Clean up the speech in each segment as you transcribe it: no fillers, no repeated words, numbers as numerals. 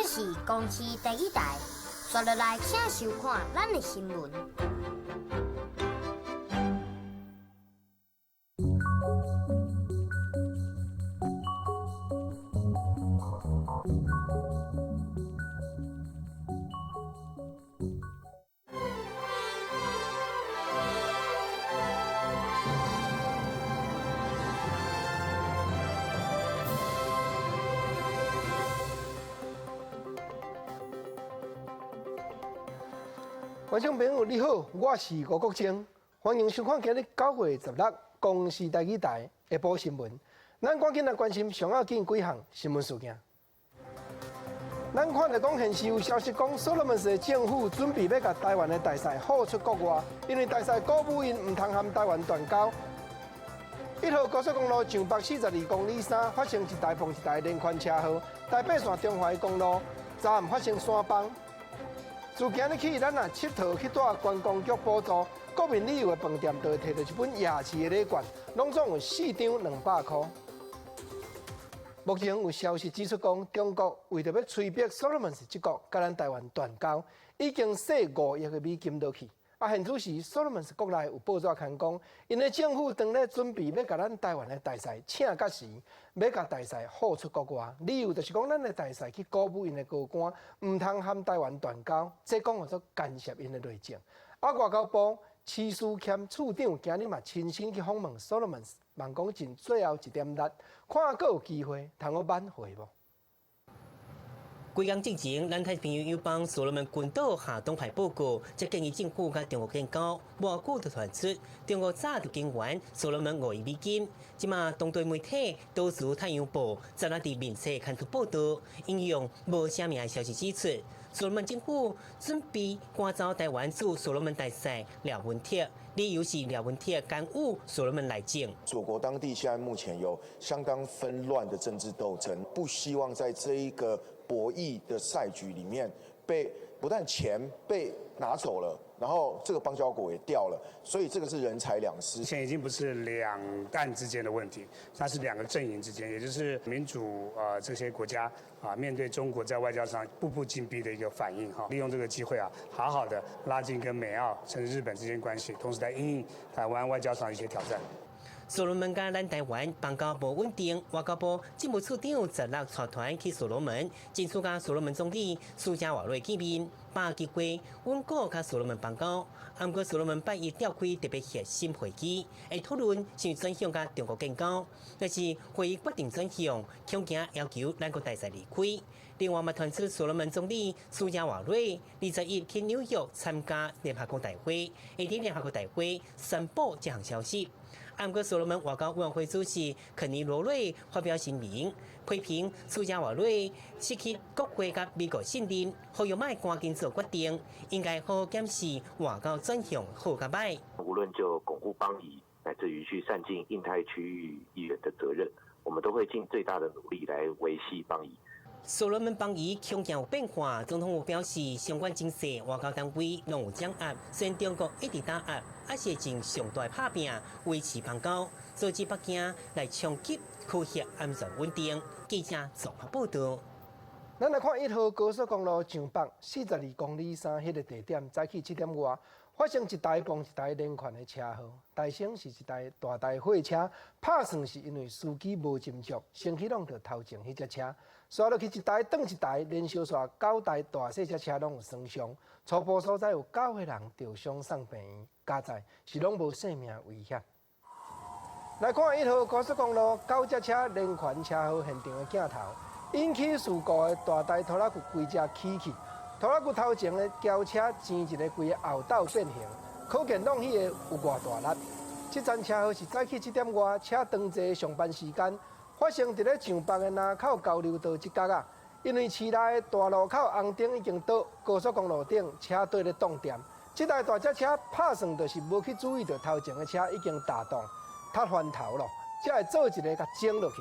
是公视第一台，刷落来请收看咱的新闻。观众朋友你好，我是吴国清，欢迎收看今日9月16日公视第一台下晡新闻。咱赶紧来关心上要紧几项新闻事件。咱看到讲，现时有消息讲，Solomons 的政府准备要甲台湾的大赛放出国外，因为大赛鼓舞因唔通和台湾断交。1号高速公路上北42公里3发生一台碰一台连环车祸，台北线中华公路站发生山崩。自今日起，咱若佚佗去带观光局补助，国民旅游的饭店就会摕到一本夜市的礼券，拢总有4张200块。目前有消息指出讲，中国为着要催逼 Solomons 这国甲咱台湾断交，已经赊5亿美金落去。现此时 Solomons 国内有报纸刊讲，因的政府当咧准备要甲咱台湾的大赛请假时，要甲大赛放出国外，理由就是讲咱的大赛去鼓舞因的高官，唔通和台湾断交，这讲做干涉因的内政。外交部徐书谦处长今日嘛亲身去访问 Solomons， 问讲尽最后1点力，看还有机会通我挽回无。几天之前，咱台朋友又帮所罗门群岛下东派报告，即建议政府甲中国建交，无久就传出中国早就经还所罗门5亿美金。即马当地媒体都如《太阳报》昨日伫面册刊出报道，引用无写名的消息指出，所罗门政府准备赶走台湾驻所罗门大使廖文铁，理由是廖文铁干预所罗门内政。祖国当地现在目前有相当纷乱的政治斗争，不希望在这一个博弈的赛局里面不但钱被拿走了，然后这个邦交国也掉了，所以这个是人财两失。现在已经不是两岸之间的问题，它是2个阵营之间，也就是民主这些国家面对中国在外交上步步紧逼的一个反应利用这个机会好好的拉近跟美澳甚至日本之间关系，同时在因应台湾外交上的一些挑战。所罗门甲咱台湾邦交无稳定，外交部政务处长昨日带团去所罗门，进出甲所罗门总理苏加瓦瑞见面，把机会稳固甲所罗门邦交。不过所罗门8月召开特别核心会议，会讨论是转向甲中国建交，但是会议决定转向，恐惊要求咱国大使离开。另外，嘛传出所罗门总理苏加瓦瑞21日去纽约参加联合国大会，会伫联合国大会宣布这项消息。不过，所罗门外交委员会主席肯尼罗瑞发表声明，批评苏加瓦瑞失去国会甲美国信任，呼吁卖赶紧做决定，应该好好检视外交转向好甲歹。无论就巩固邦谊，乃至于去善尽印太区域议员的责任，我们都会尽最大的努力来维系邦谊。所罗门邦谊恐惊有变化，总统府表示，相关政策外交单位拢有掌握，虽然中国一直打压，也是尽上大拍拼维持邦交，阻止北京来冲击区域安全稳定。记者综合报道。咱来看1号高速公路上北42公里3迄个地点，早起7点外发生一台碰一台连环的车祸，大省是一台大台货车，拍算是因为司机无斟酌，先启动着头前迄只车，刷落去一台转一台，连续刷9台大小只车拢有损伤，初步所在有9个人受伤送病院，加在是拢无生命危险。来看1号高速公路9只车连环车祸现场的镜头。引起事故的大台拖拉机规只起去，拖拉机头前的轿车前一个规个后斗变形，可见弄迄个有偌大力。这桩车祸是早起7点外，车长坐上班时间，发生伫咧上北的南口交流道这角因为市内的大路口红灯已经倒，高速公路顶车队咧冻点。这台大只车拍算就是无去注意到头前的车已经打动，塌翻头了，才会做一个甲整落去。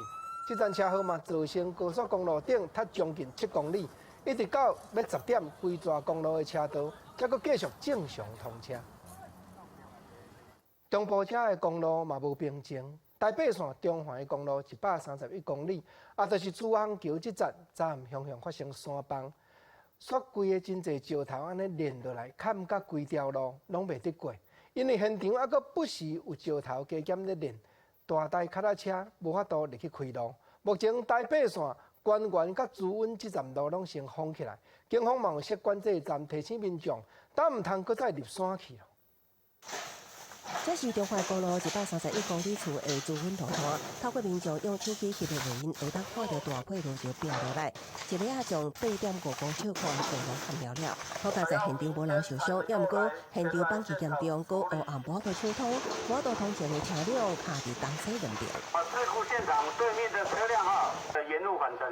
这桩车祸嘛，造成高速公路顶塌将近7公里，一直到要10点，规条公路的车道才阁继续正常通车。中部车的公路嘛无平静，台北线中环的公路131公里，就是朱航桥这站站向发生山崩，雪规个真侪石头安尼连落来，砍甲规条路拢袂得过。因为现场还佫不时有石头加减咧连，大台脚踏车无法度入去开路。目前台北线关原甲朱温这站路拢先封起来，警方嘛有设管制站，提醒民众，但毋通佫再入山去咯。这是中华公路131公里处的朱温路段，透过民众用手机翕的录音，会当看到大块路就飙落来，一日将8.5公尺宽公路砍了了。好在在现场无人受伤，也毋过现场板期严重，高黑暗无法畅通，无法通行的车辆卡伫东西两边。事故现场对面的车辆沿路返程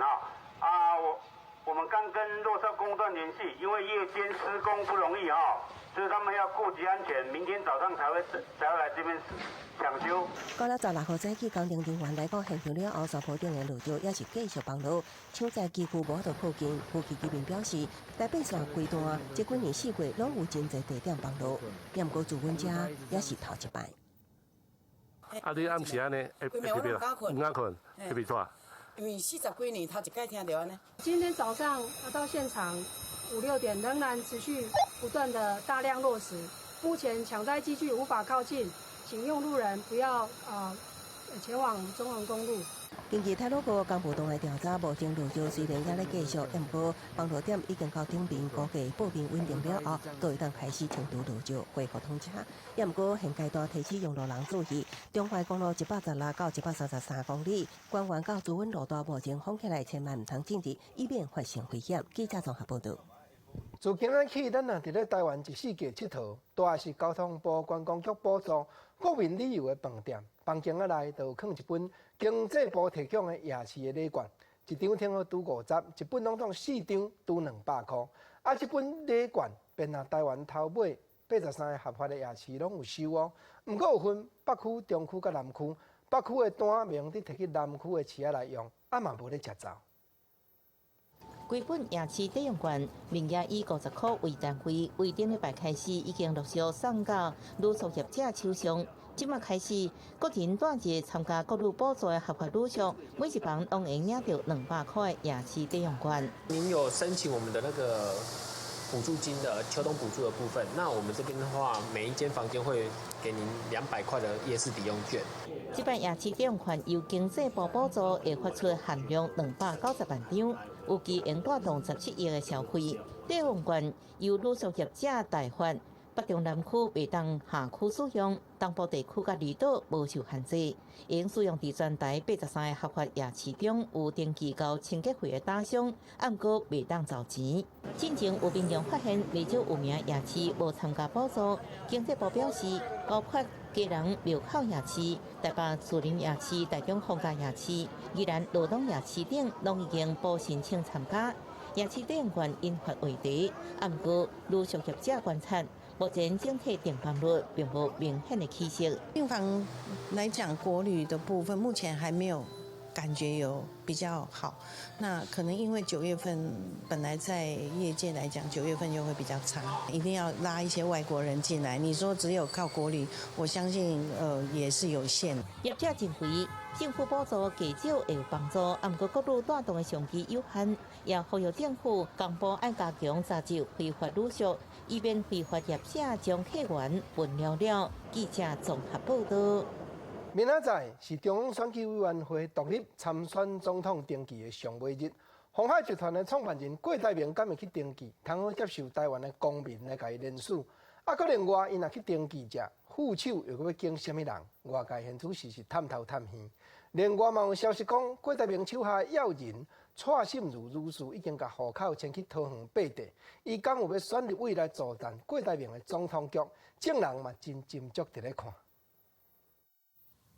我们刚跟洛寿公路段联系，因为夜间施工不容易所以他们要顾及安全，明天早上才会来这边抢修。到了16号早起，工程人员来到现场了后，山坡顶的路桥也是继续崩落，抢在几乎无法度靠近。附近居民表示，台北线规段这几年4月拢有真侪地点崩落，也毋过住阮家也是头一摆。你暗时安尼会特别啦，唔敢困，特别怎？因为40几年头一摆听到安尼。今天早上到现场5、6点，仍然持续不断的大量落石。目前抢灾机具无法靠近，请用路人不要前往中横公路。根据泰鲁阁工部党的调查，目前路桥虽然也在继续，但不过崩落点已经到顶边，估计布面稳定了后，就会当开始重渡路桥恢复通车。也不过现阶段提醒用路人注意，中华公路116到133公里，关原到朱温路段目前封起来，千万唔通进入，以免发生危险。记者综合报道。自今仔起，咱也伫咧台湾一世界佚佗，大是交通部观光局补助国民旅游的饭店，房间仔内就有放一本经济部提供的夜市的礼券，一张听好拄50，一本拢总4张拄200块。这本礼券便拿台湾头尾83个合法的夜市拢有收哦。毋过有分北区、中区甲南区，北区的单名伫摕去南区的市仔来用，嘛无咧食走。规本夜市抵用券名额以50块为单位，为顶礼拜开始已经陆续送到旅宿业者手上。即马开始，个人单日参加各路补助的合法旅宿，每一房拢会领到200块夜市抵用券。您有申请我们的那个补助金的秋冬补助的部分，那我们这边的话，每一间房间会给您200块的夜市抵用券。即摆夜市抵用券由经济部补助，会发出限量290万张，有机能带动17亿的消费。抵用券由旅宿业者代发，北中南区袂当下区使用，东部地区甲离岛无受限制。应使用伫全台83个合法夜市中有登记到清洁费的打赏，毋过袂当找钱。进前有民众发现未少有名夜市无参加补助，经济部表示，包括基隆庙口夜市、台北树林夜市、台中逢甲夜市、宜兰罗东夜市等，拢已经报申请参加。夜市抵用券因法为题，毋过旅宿业者观察，目前整体订房率并无明显的起色。订房来讲，国旅的部分目前还没有感觉有比较好。那可能因为9月份本来在业界来讲，9月份又会比较差，一定要拉一些外国人进来。你说只有靠国旅，我相信也是有限。业者认为，政府补助减少会有帮助，毋过各路带动的商机有限，也呼吁政府公部按加强查缉非法旅宿，以免非法业者将客源混了了。记者综合报道。明仔载是中央选举委员会独立参选总统登记的上尾日，鸿海集团的创办人郭台铭敢会去登记，通好接受台湾的公民来甲伊联署。搁另外，伊若去登记者，副手又要经什么人？外界现此时是探头探耳。另外嘛有消息讲，郭台铭手下要人蔡信如女士已经甲户口迁去桃园8地，伊敢有要选立委来助战郭台铭的总统局？众人嘛真斟酌伫咧看。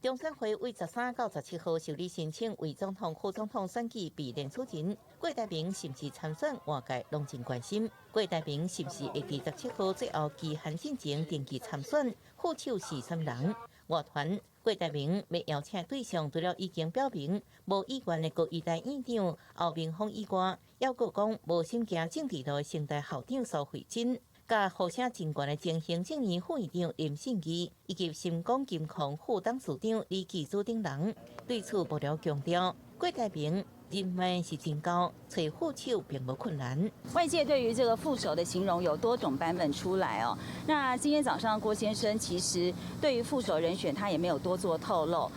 中选会为13到17号受理申请为总统、副总统选举被连署人，郭台铭是不是参选，外界拢真关心。郭台铭是不是会伫17号最后期限进前登记参选？副手是什么人？外传郭台铭要邀请对象，除了已经表明无意愿的国医大院长欧明峰以外，还佫讲无心行政治路的城大校长苏慧珍。甲后生真悬的前行政院副院长林信义以及新港金控副董事长李继祖等人，对此无了强调，郭台铭人脉是真高，找副手并无困难。外界对于这个副手的形容有多种版本出来哦。那今天早上郭先生其实对于副手人选他也没有多做透露，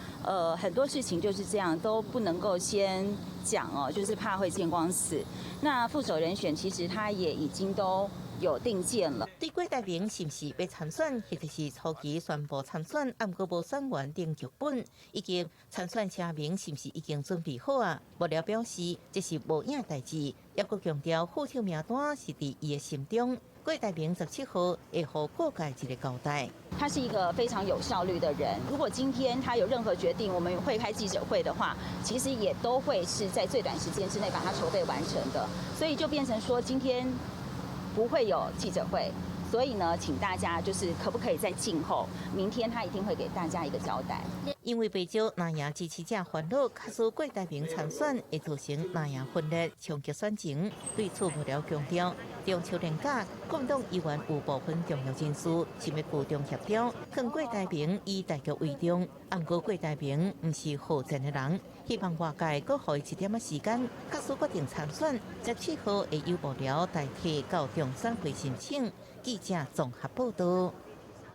很多事情就是这样都不能够先讲哦，就是怕会见光死。那副手人选其实他也已经都有定见了。对郭台铭是不是要参选，或者是初期宣布参选，暗过无选完定剧本，以及参选车名是不是已经准备好啊？无了表示这是无影代志，也佫强调副手名单是伫伊的心中。郭台铭17号会互各界一个交代。他是一个非常有效率的人。如果今天他有任何决定，我们会开记者会的话，其实也都会是在最短时间之内把它筹备完成的。所以就变成说今天不会有记者会。所以呢，请大家就是可不可以在静候，明天他一定会给大家一个交代。因为不少南洋支持者烦恼，假使郭台铭参选，会造成南洋分裂，冲击选情。对此无了强调，中秋连假，国民党议员有部分重要人士想要固中协调，劝郭台铭以大局为重。按过郭台铭不是好战的人，希望外界搁给一点时间，假使决定参选，17号会有幕僚代替到中山会申请。记者综合报道。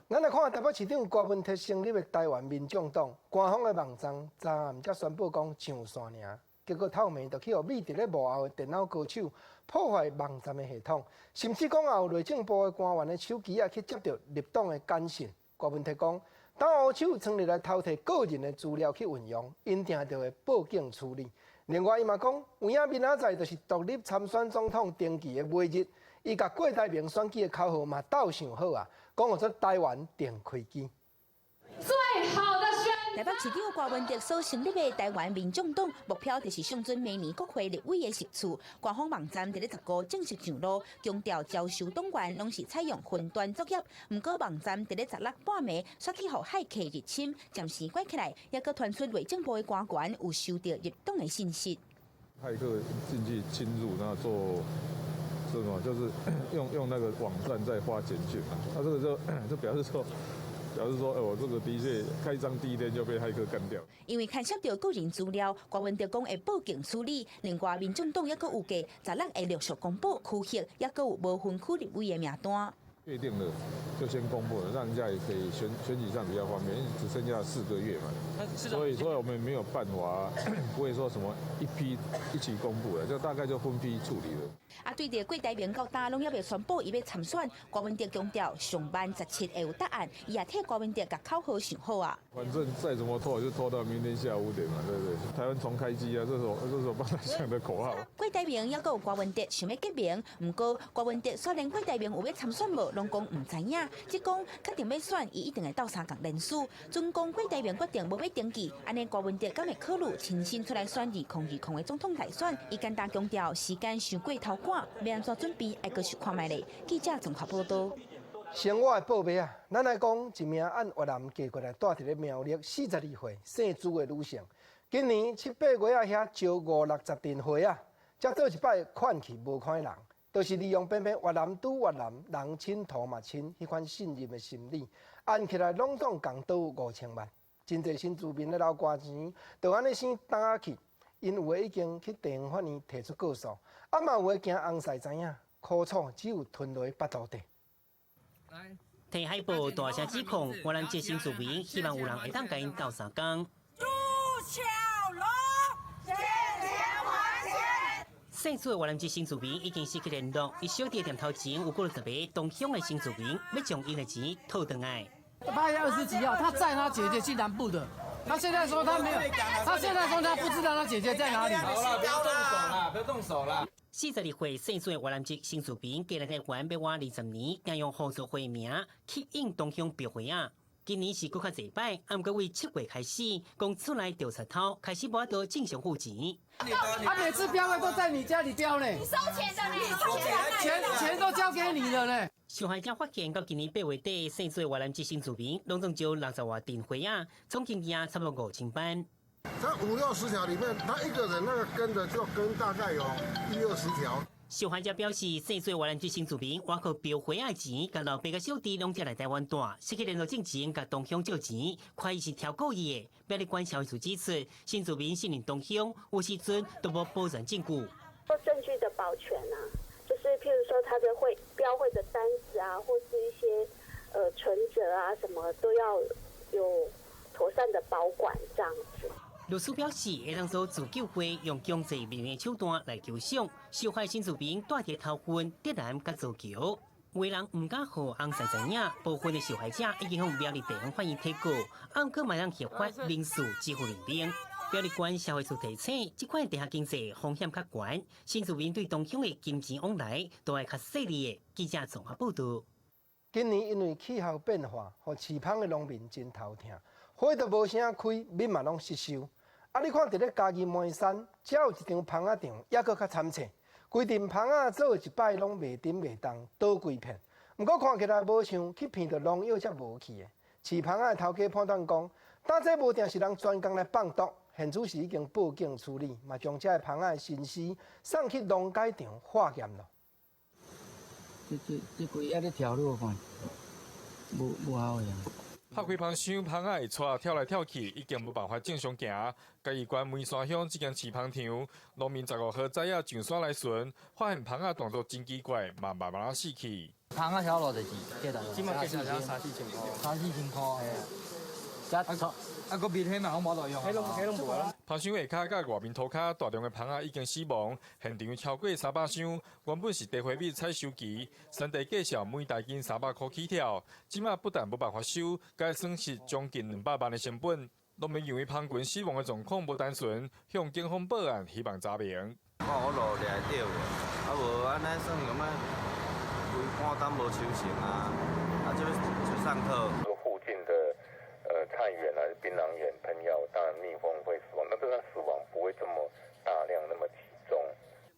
咱来看台北市长郭文特成立的台湾民众党，官方的网站昨暗才宣布讲上线尔，结果透明就去互美伫咧幕后的电脑高手破坏网站的系统，甚至讲有内政部的官员的手机去接到立党的简讯。郭文特讲，当黑手创立来偷摕个人的资料去运用，因定就会报警处理。另外，伊嘛讲，有影明仔载就是独立参选总统登记的尾日。伊甲郭台铭选举的口号嘛斗上好啊，讲互做台湾电开机。最好的选。台北市长郭文特所成立的台湾民众党，目标就是上准明年国会立委的席次。官方网站伫咧15正式上路，强调招收党员拢是采用分段作业。不过网站伫咧16半暝刷去互骇客入侵，暂时关起来，也佮传出内政部的官员有收到入党的信息。骇客进去侵入，那做。是吗？就是用那个网站在发简讯嘛，那这个就表示说，我这个的确开张第一天就被骇客干掉。因为牵涉到个人资料，郭文特讲会报警处理。另外，民众党也佮有计16会陆续公布区域，也佮有无分区立委的名单。确定了就先公布了，让人家也可以选举上比较方便，因为只剩下4个月嘛。所以我们没有办法，不会说什么一批一起公布了，就大概就分批处理了。对着郭台铭到大拢也未宣布伊要参选，郭文特强调上班17会有答案，伊也替郭文特甲口号想好啊。反正再怎么拖就拖到明天下午5点嘛，对不对？台湾重开机啊，这是我帮他想的口号。郭台铭也有郭文特想要结名，不过郭文特虽然郭台铭有要参选无，拢讲唔知影，即讲确定要选，伊一定会斗相共人数。准讲郭台铭决定无要登记，安尼郭文特敢会考虑亲身出来选2020的总统大选？伊简单强调时间伤过头赶，要安怎准备，还阁是看卖咧。记者综合报道。生活的报备啊，咱来讲一名按越南嫁过来住伫咧苗栗42岁姓朱的女性，今年7、8月啊遐招50-60阵花啊，才做一摆款去无看人。就是利用偏越南赌越南，人亲土嘛亲，迄款信任的心理，按起来拢总共倒5000万。真侪新住民咧捞寡钱，就安尼先打下去。因有诶已经去地方法院提出告诉，嘛有诶惊红婿知影，苦楚只有吞落腹肚底。替海报大声指控越南籍新住民，希望有人会当甲因斗相共。朱小龙。姓朱的越南籍新住民已经失去联络，伊小弟店头前有过60个同乡的新住民，要将因的钱讨回来。8月20几号，他载他姐姐去南部的，他现在说他没有，他现在说他不知道他姐姐在哪里。好了，不要动手了，不要动手了。42岁姓朱的越南籍新住民，嫁来台湾要活20年，竟用合作会名吸引同乡标会啊。今年是搁较济摆，毋过为7月开始，公出来调查头，开始无法度正常付钱。他每次标会都在你家里标呢，你收钱的呢，钱都交给你了呢。受害者发现，到今年8月底，姓朱的越南籍新住民，拢总招60外订花啊，总金额差不多5000万。在50-60条里面，他一个人那个跟的就跟大概有10-20条。受害者表示，生做越南籍新住民，外靠标花仔钱，甲老爸甲小弟拢只来台湾住，失去联络证情，甲东乡借钱，怀疑是挑故意的。表里关消息处指出，新住民信任东乡，有时阵都无保存证据。做证据的保全啊，就是譬如说他的标会的单子啊，或是一些存折啊，什么都要有妥善的保管这样子。律师表示，会当做自救会用强制命令手段来求偿，受害新住民带着头份得难甲造求。有人唔敢互翁婿知影，部分的受害者已经向苗栗地方法院提告，暗可马上合法民事支付人命。表里关消费处提醒，这款地下经济风险较悬，新住民对东乡的金钱往来都会较细腻的。记者综合报道。今年因为气候变化，互饲芳的农民真头疼，花都无啥开，民嘛拢失收。你看伫咧嘉义梅山，只有一场芳仔场，还佫较惨切，规阵芳仔做一摆拢袂顶袂动，倒规片。毋过看起来无像去骗着农药才无去的。饲芳仔的头家判断讲，但这无定是人专工来放毒，现主是已经报警处理，嘛将这芳仔的身尸送去农改场化验了。这规还咧跳路看，无好呀。拍开芳箱，芳仔会带跳来跳去，已经无办法正常行。嘉义县梅山乡这间饲芳场，农民15号早仔上山来巡，发现芳仔动作真奇怪，嘛慢慢死去。芳仔跳落就是这个，即马计3、4千块，3、4千块，个面迄嘛拢无路用。迄拢无啊。芳箱下骹甲外面涂骹大量的芳仔已经死亡，现场超过300箱，原本是地花米采收期，产地介绍每台斤300块起跳，即马不但无办法收，该损失将近200万的成本。农民认为芳群死亡的状况无单纯，向警方报案，希望查明。我路掠着，无安尼算咁啊，规半担无收成啊，就上课。附近的菜园还是槟榔园喷药，当然蜜蜂会死亡，但是它死亡不会这么大量，那么集中。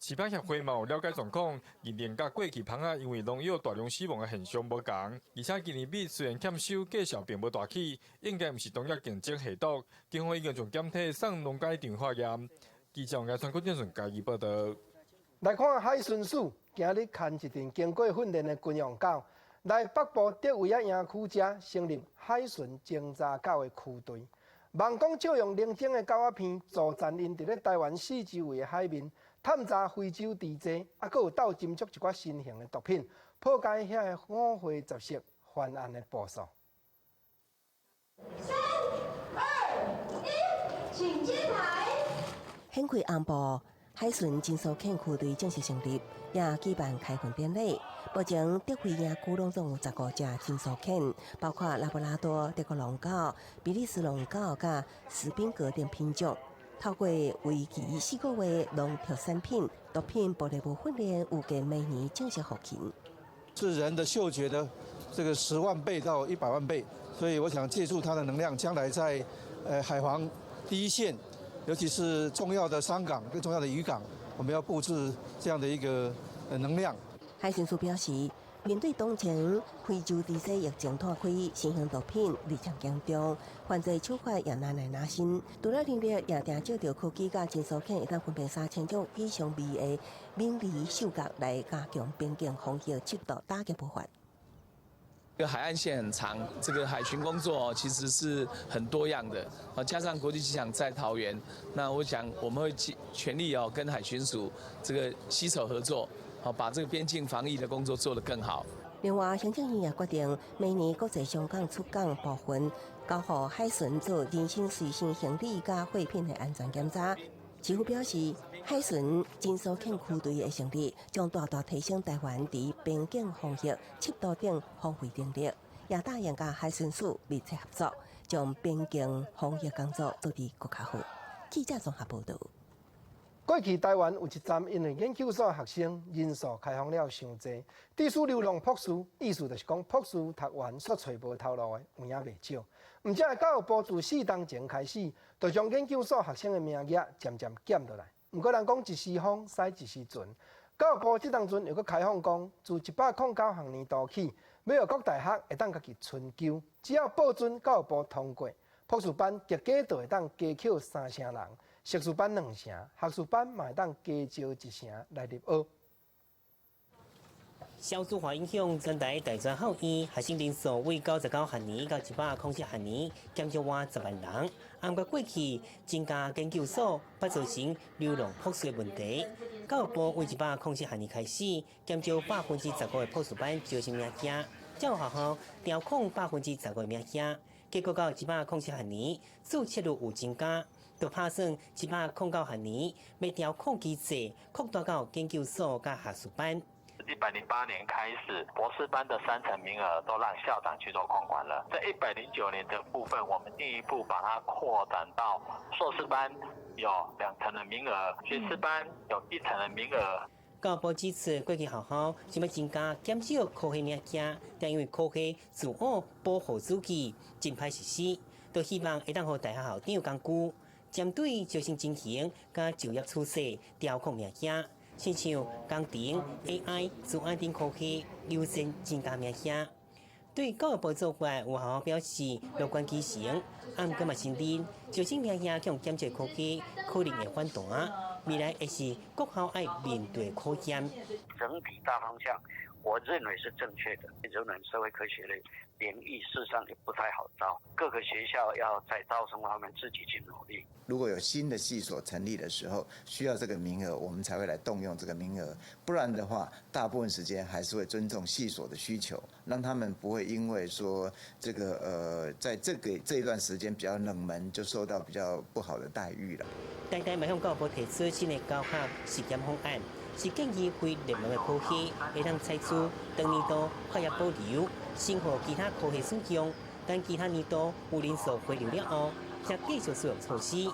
饲芳协会嘛有了解状况，认定甲过去芳仔因为农药大量死亡的现象无同，而且今年米虽然欠收，价数并无大起，应该毋是农药竞争下毒。警方已经将检体送农改场化验。记者杨川国电视嘉义报道。来看海巡署今日牵一阵经过训练的军用狗，来北部德维亚营区遮成立海巡侦查狗的区队。望讲借用零星的狗仔片，助战因伫咧台湾四周围的海面探查非洲地质，佫有斗斟酌一寡新型的毒品，破解遐五花杂色犯案的步数。3、2、1，请揭台。显开红布，海巡侦搜犬区队正式成立，也举办开训典礼。目前德惠营区拢总有15只侦搜犬，包括拉布拉多、德国龙狗、比利时龙狗、甲斯宾格等品种。透过为期4个月农特产品、毒品保猎部训练，预计每年正式复勤。是人的嗅觉的这个10万倍到100万倍，所以我想借助它的能量，将来在海防第一线，尤其是重要的商港、更重要的渔港，我们要布置这样的一个能量。海巡署表示，面对当前非洲地区疫情拓开，新型毒品日渐严重，犯罪手法也难来拿新。除了能力也定借着科技甲侦搜犬，会当分辨3000种以上味的敏离嗅觉来加强边境防疫緝毒打击不法。这个海岸线很长，这个海巡工作其实是很多样的，加上国际机场在桃园，那我想我们会全力跟海巡署这个携手合作，把这个边境防疫的工作做得更好。另外，行政院也决定，每年国际香港出港部分交予海巡做人身随身行李甲货品的安全检查。市府表示，海巡侦搜犬区队的成立，将大大提升台湾伫边境防疫、緝毒等防卫能力，也答应甲海巡署密切合作，将边境防疫工作做得更加好。记者综合报道。过去台湾有一站，因为研究所学生人数开放了伤济，地处流浪博士，意思就是讲博士读完却找无头路的有影袂少。毋只教育部自4年前开始，就将研究所学生的名额渐渐减落来。毋过人讲一时风驶一时阵，教育部这当阵又搁开放讲，自109学年度起，每个各大学会当家己春秋，只要报准教育部通过，博士班极加就会当加扣3成人。硕士班2成，学士班嘛会当加招1成来入学。小组化影响全台大专校院学生人数为99学年到107学年，减少约10万人。按过过去，增加研究所不造成流浪博士问题。教育部为107学年开始，减少15%的博士班招生名额，教育学校调控15%的名额。结果到107学年，注册率有增加，就打算109学年要调控机制扩大到研究所甲学士班。108年开始，博士班的3成名额都让校长去做控管了。在109年的部分，我们进一步把它扩展到硕士班有2成的名额，学士班有1成的名额。教育部指出，过去学校想要增加减少科系名额，但因为科系自我保护主义真歹实施，都希望会当让大学校长兼顾，针对招生情形甲就业趋势调控名额。亲像工程、AI、自安等科技优先增加名额。对教育部做法，有学校表示乐观其成，按过嘛承认招生名额向减少科技可能会反弹，未来也是各校要面对考验。整体大方向，我认为是正确的。柔软社会科学类联谊事实上也不太好招，各个学校要在招生方面自己去努力。如果有新的系所成立的时候，需要这个名额，我们才会来动用这个名额。不然的话，大部分时间还是会尊重系所的需求，让他们不会因为说这个在这一段时间比较冷门，就受到比较不好的待遇了。台大嘛向教育部提出新的教学实验方案，是建议非热门的科系会当采取当年度学业保留，先予其他科系使用，但其他年度有人数回流了后，则继续使用措施。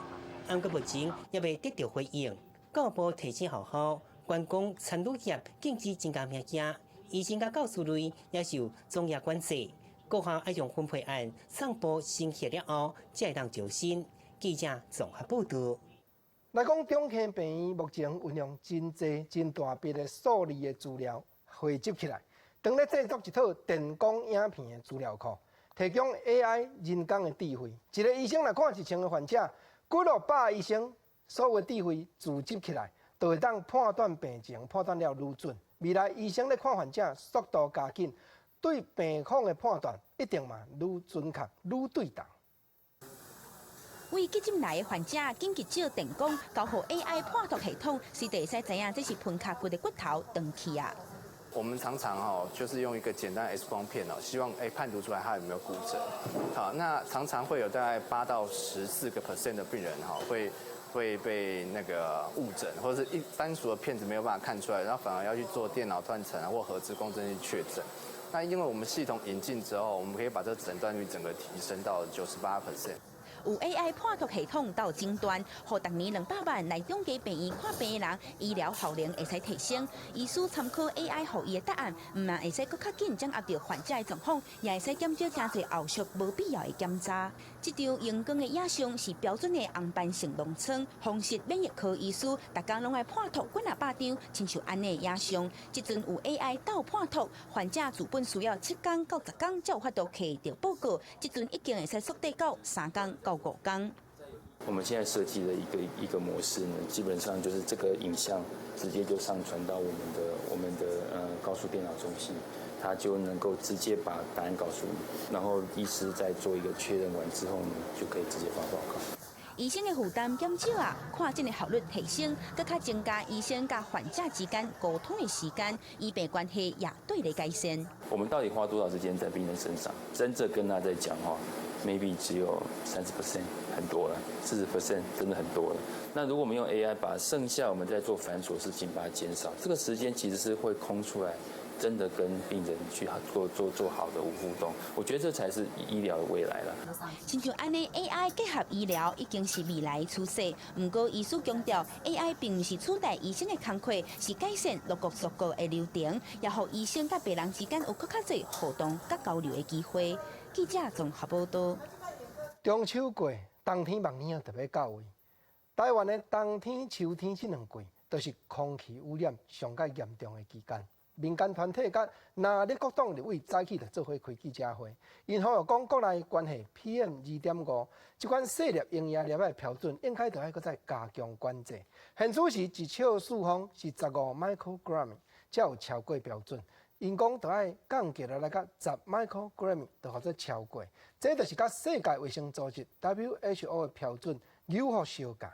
按过目前也未得到回应，教育部提醒学校员工参与业禁止增加名额，医生甲教师类也受中业管制。各校要用分配案上报审核了后，才会当招生。记者综合报道。来讲，中坑病院目前运用真济、真大笔的数字的资料汇集起来，当咧制作一套电光影片的资料库，提供 AI 人工的智慧。一个医生来看1000个患者，几落百医生所有的智慧聚集起来，就会当判断病情，判断了愈准。未来医生咧看患者速度加紧，对病况的判断一定嘛愈准确、愈对当。为急诊内的患者紧急照电光，交互 AI 判读系统，是会使知影这是盆卡骨的骨头断去啊。我们常常就是用一个简单的 X 光片希望判读出来它有没有骨折。好，那常常会有大概8到14% 的病人会被那个误诊，或者是单纯的片子没有办法看出来，然后反而要去做电脑断层或核磁共振去确诊。那因为我们系统引进之后，我们可以把这个诊断率整个提升到98%。有 AI 判读系统到诊断，互逐年200万来中级病院看病的人，医疗效能会使提升。医师参考 AI 予伊的答案，唔但会使更较紧掌握到患者的状况，也会使减少真侪后续无必要的检查。这张荧光的影像是标准的红斑性脓疮，风湿免疫科医师逐工拢爱判读几啊百张，亲像安尼的影像。即阵有 AI 到判读，患者自本需要7天到10天才有法度摕到报告，即阵已经会使缩短到3天到5天。我们现在设计的一个模式呢，基本上就是这个影像直接就上传到我们的高速电脑中心，它就能够直接把答案告诉你，然后医师再做一个确认完之后呢，就可以直接发报告。医生的负担减少看诊的效率提升，更加增加医生甲患者之间沟通的时间，医病关系也对咧改善。我们到底花多少时间在病人身上？真正跟他在讲话 ，maybe 只有30%，很多了，40%真的很多了。那如果我们用 AI 把剩下我们在做繁琐事情把它减少，这个时间其实是会空出来。真的跟病人去做好的互动，我觉得这才是医疗的未来了。亲像安尼 AI 结合医疗已经是未来的趋势。不过，医师强调 ，AI 并不是取代医生的工作，是改善陆续速度的流程，也让医生甲病人之间有更较多互动甲交流的机会。记者综合报道。中秋过，冬天梦天特别到位。台湾的冬天、秋天这2季，都是空气污染上较严重的期间。民间团体甲哪里各党立委早起就做伙开记者会，因呼吁讲国内关系 PM2.5这款细粒营养粒的标准，应该就要搁再加强管制。现此时一笑四方是15 microgram，才有超过标准。因讲就爱降低落来到10 microgram， 就或者超过，这就是甲世界卫生组织 WHO 的标准有互相共。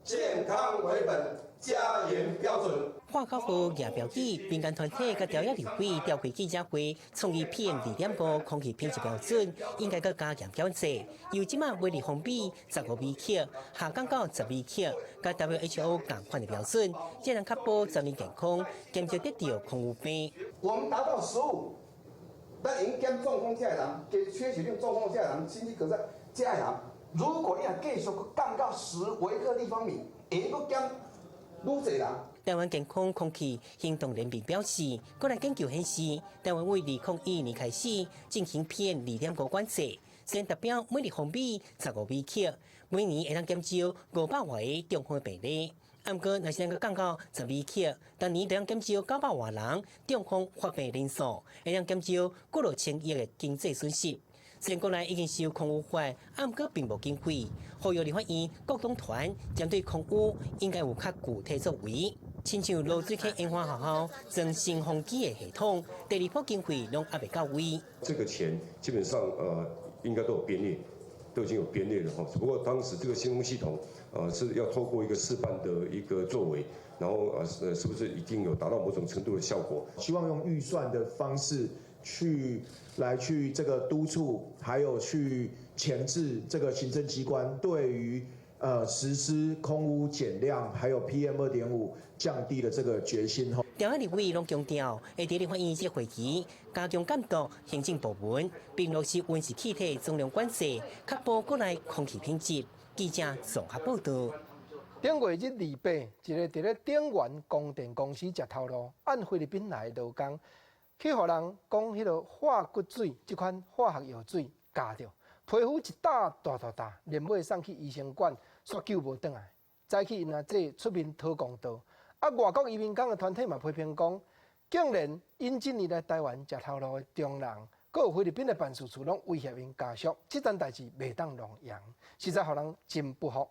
健康为本，加严标准。化考部也标记，民间团体甲调研立委召开记者会，倡议 PM2.5空气品质标准应该搁加严检测。由即马每日封闭15微克，下降到10微克，甲 WHO 共款的标准，才能确保人民健康，减少得到空污病。我们达到15，咱已经减中风这的人，减缺血性中风这的人，心肌梗塞这的人。如果你若继续降到10微克立方米，会阁减愈侪人。台湾健康空气行动联盟表示，国内研究显示，台湾为2021年开始进行 PM2.5观测，先达标每日封闭15微克，每年会当减少500外个中风病例。不过，若是能够降到10微克，当年就当减少900外人中风发病人数，会当减少过6000亿的经济损失。虽然国内已经受空污法，不过并无经费，呼吁立法院各党团针对空污应该有较具体作为。亲像罗水溪烟花学校装新风机的系统，第二波经费拢还未到位。这个钱基本上应该都有编列，都已经有编列了哈。只不过当时这个新风系统是要透过一个示范的一个作为，然后是不是一定有达到某种程度的效果？希望用预算的方式去这个督促，还有去钳制这个行政机关对于实施空污减量，还有 PM2.5降低的这个决心。调研立委拢强调，会伫立法院这会期加强监督行政部门，并落实温室气体总量管制，确保国内空气品质。记者综合报道。顶月日礼拜，一个伫咧鼎元供电公司食头路，按菲律宾来的劳工。去互人讲，迄个化骨水即款化学药水加着，皮肤一大，连尾送去医生馆，煞救无转来，再去因阿姐出面讨公道。外国移民工的团体嘛批评讲，竟然引进来台湾食头路的中人，阁有菲律宾的办事处拢威胁因家属，即件代志袂当long扬，实在互人真不服。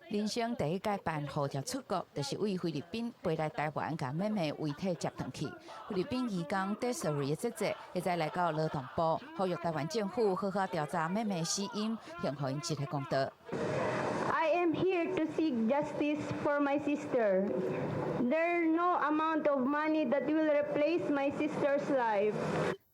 人生第一届办护照出国，就是为菲律宾飞来台湾，甲妹妹遗体接回去。菲律宾移工 Desiree 的姐姐现在来到劳动部，呼吁台湾政府好好调查妹妹死因，向互因一个公道。I am here to seek justice for my sister. There's no amount of money that will replace my sister's life.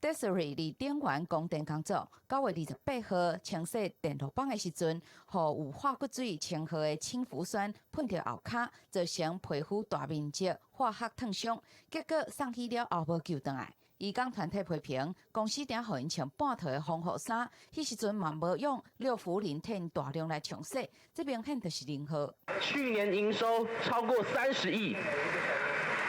Desiree 伫鼎元供电工作，9月28号清洗电路板的时阵，互有化骨水称号的氰氟酸喷到后骹，造成皮肤大面积化学烫伤，结果送去了后无救回来。移工团体批评公司定互因穿半套的防护衫，迄时阵嘛无用6氟磷碘大量来冲洗，这明显就是零号。去年营收超过30亿。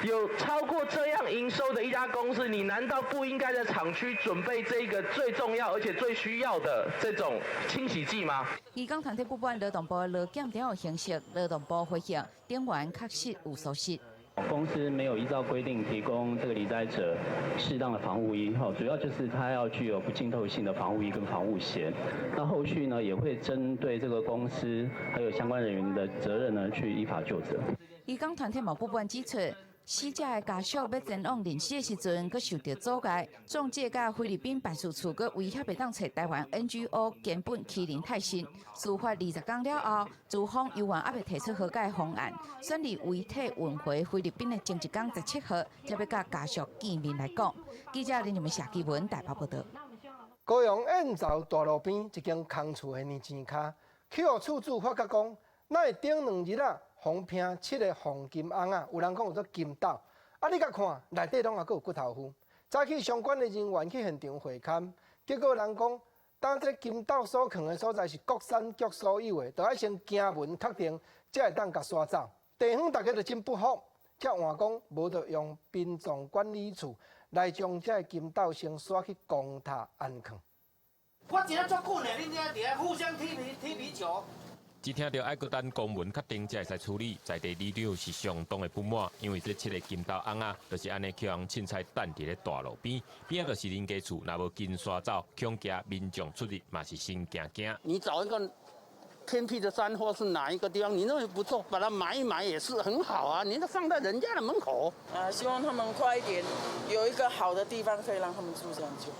有超过这样营收的一家公司，你难道不应该在厂区准备这个最重要而且最需要的这种清洗剂吗？移工团体不管劳动部劳检调形式，劳动部回应鼎元确实有疏失。公司没有依照规定提供这个罹灾者适当的防护衣，主要就是它要具有不浸透性的防护衣跟防护鞋。那后续呢，也会针对这个公司还有相关人员的责任呢，去依法就责。移工团体嘛不断指出。死者的家属要前往认尸的时阵，佮受到阻碍。中介甲菲律宾办事处佮威胁袂当找台湾 NGO 根本欺人太甚。事发20天了后，资方犹原还未提出和解方案，选立遗体运回菲律宾的前一天17号，才要甲家属见面来讲。记者林俊文、谢基文台北报道。高雄燕巢大路边一间空厝的泥钱卡，去互厝主发觉讲，那会顶2日啊？红拼7个黄金翁啊，有人讲有做金斗，你甲看内底拢还佫有骨头糊。早起相关的人员去现场会勘，结果人讲，当这金斗所藏的所在是国产局所有的，就要先行文确定，才会当甲刷走。地方大家就真不服，才换讲无得用殡葬管理处来将这金斗先刷去公塔安放。我今仔足久呢，恁遐伫遐互相踢皮球。只听到爱搁等公文确定才会使处理，在地里长是相当的不满，因为这7个金斗翁啊，就是安尼叫人凊彩等伫咧大路边，边就是恁家厝，若无紧刷走，恐惊民众出入嘛是心惊惊。你找一个偏僻的山或是哪一个地方，你认为不错，把它埋一埋也是很好啊。你都放在人家的门口。希望他们快一点有一个好的地方可以让他们住这样就。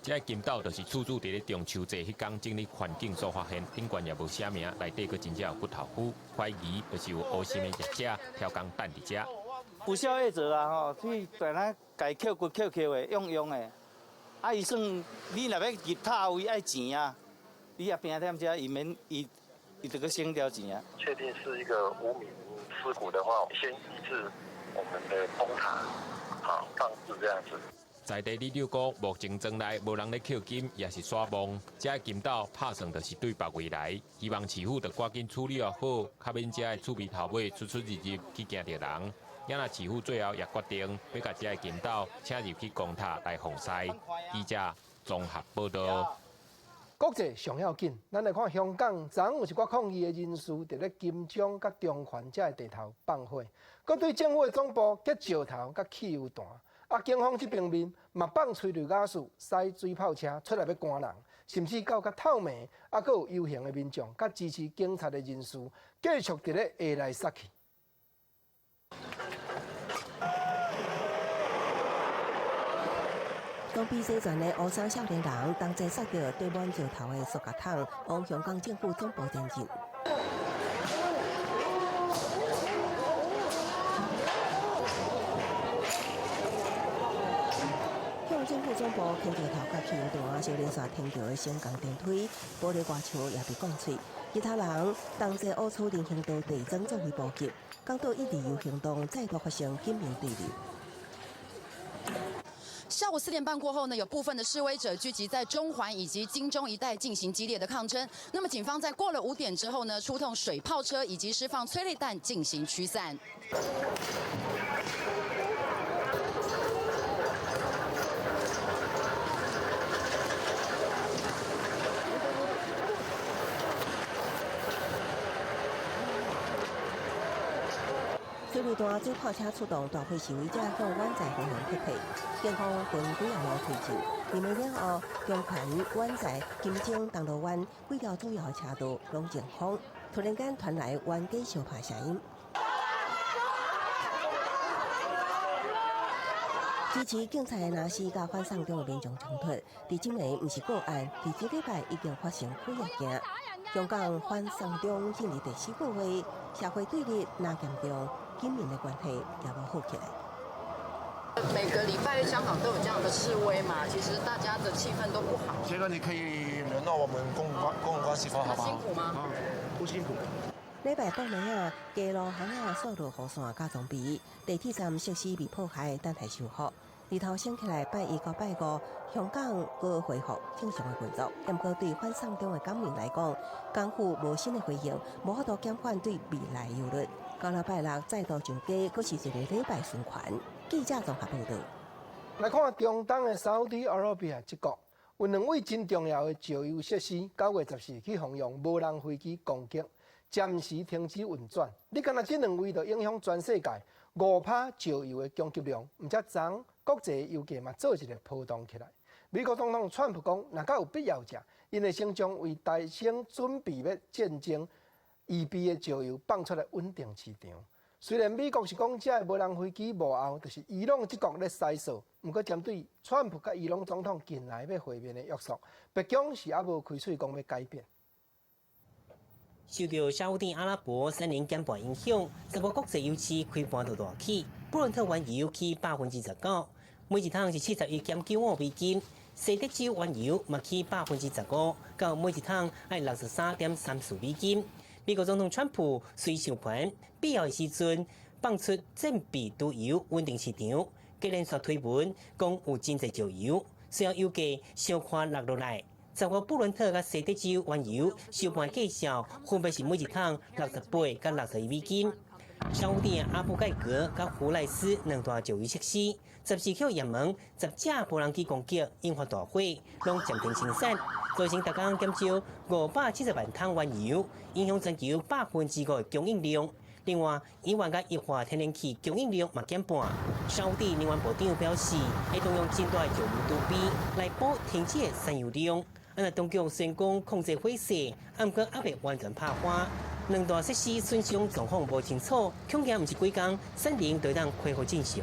这个金岛就是厝主伫咧中秋节迄天整理环境所发现，顶悬也无写名，内底佫真正有骨头腐，怀疑就是有黑心的业者挑工等伫遮。有消业者啊吼，去把咱家捡骨捡的用的，啊伊算你若要入塔位爱钱啊，你也拼踮遮，伊这个先交钱啊。确定是一个无名尸骨的话，先移至我们的崩塔，好放置这样子。在地李柳讲，目前庄内无人咧捡金，也是耍梦。这金岛拍算就是对别未来，希望市府得赶紧处理好，较免这厝边头尾出入去惊到人。也那市府最后也决定要把这金岛请入去公塔来防晒。记者综合报道。国际上要紧，咱来看香港，昨有一挂抗议的人士伫咧金钟甲中环这地头放火，佮对政府的总部结石头甲汽油弹。警方这边面嘛放催泪瓦斯、驶水炮车出来要赶人，甚至到甲透明，还佫有游行的民众甲支持警察的人士继续伫咧下来杀去。当比西船的乌衫少年人同齐塞着堆满石头的塑胶桶，往香港政府总部前进。向政府总部牵石头甲汽油弹，小连续停着的升降电梯，玻璃外墙也被灌碎。其他人同齐乌楚人行道地整作为布局，港岛一日游行动再度发生警民对立。下午4点半过后呢，有部分的示威者聚集在中环以及金钟一带进行激烈的抗争。那么警方在过了5点之后呢，出动水炮车以及释放催泪弹进行驱散。催泪弹、水炮车出动，大批示威者向湾仔方向撤退。警方分几条路推进，2暝了后，中环、湾仔、金钟、铜锣湾几条主要的车道拢前方，突然间传来冤家相拍声音。支持警察的拿西甲反送中的民众冲突，伫今年不是个案，伫这礼拜已经发生几夜件。香港反送中进入第4个月，社会对立那严重，警民的关系也无好起来。每个礼拜香港都有这样的示威嘛，其实大家的气氛都不好。这个你可以联络我们公共关系科，好不好？辛苦吗？不辛苦。礼拜半暝啊，街路巷啊扫落雨伞加装备，地铁站设施被破坏，等待修复。日头升起来，拜1到拜5，香港又恢复正常的运作。不过对反送中的港民来讲，港府无新的回应，无法度减缓对未来忧虑。到了拜6再度上街，佫是一个礼拜循环。记者综合报道。来看中东的沙特阿拉伯这国，有2位真重要的石油设施9月14日去航用无人飞机攻击，暂时停止运转。你敢若这2位就影响全世界5%石油的供给量，唔则昨国际油价嘛做一个波动起来。美国总统川普讲，若甲有必要者，因会先将为大兴准备要战争预备的石油放出来稳定市场。虽然美国是讲这无人飞机幕后就是伊朗这国咧塞数，不过针对川普甲伊朗总统近来要会面的约束，白宫是还无开嘴讲要改变。受到沙特阿拉伯3年减半影响，10个国际油市开盘就大起，布伦特原油起19%，每一桶是71.95美金；西德州原油嘛起15%，到每一桶爱63.34美金。美国总统川普随上盘必要的时阵放出振臂毒油稳定市场，给连续推文讲有真侪石油，虽然油价小看落来。10个布伦特甲西德州原油收盘计价分别是每一桶68甲61美金。沙特阿布盖格甲胡莱斯2大石油设施14口也门10只无人机攻击，引发大火，拢暂停生产，造成逐工减少570万桶原油，影响全球5%的供应量。另外，伊原甲液化天然气供应量嘛减半。沙特能源部长表示，会动用更大的石油储备来补停止的产油量。当局宣讲控制火势，不过还未完全拍花。两大设施损伤状况无清楚，恐惊唔是几天，山林就当恢复正常。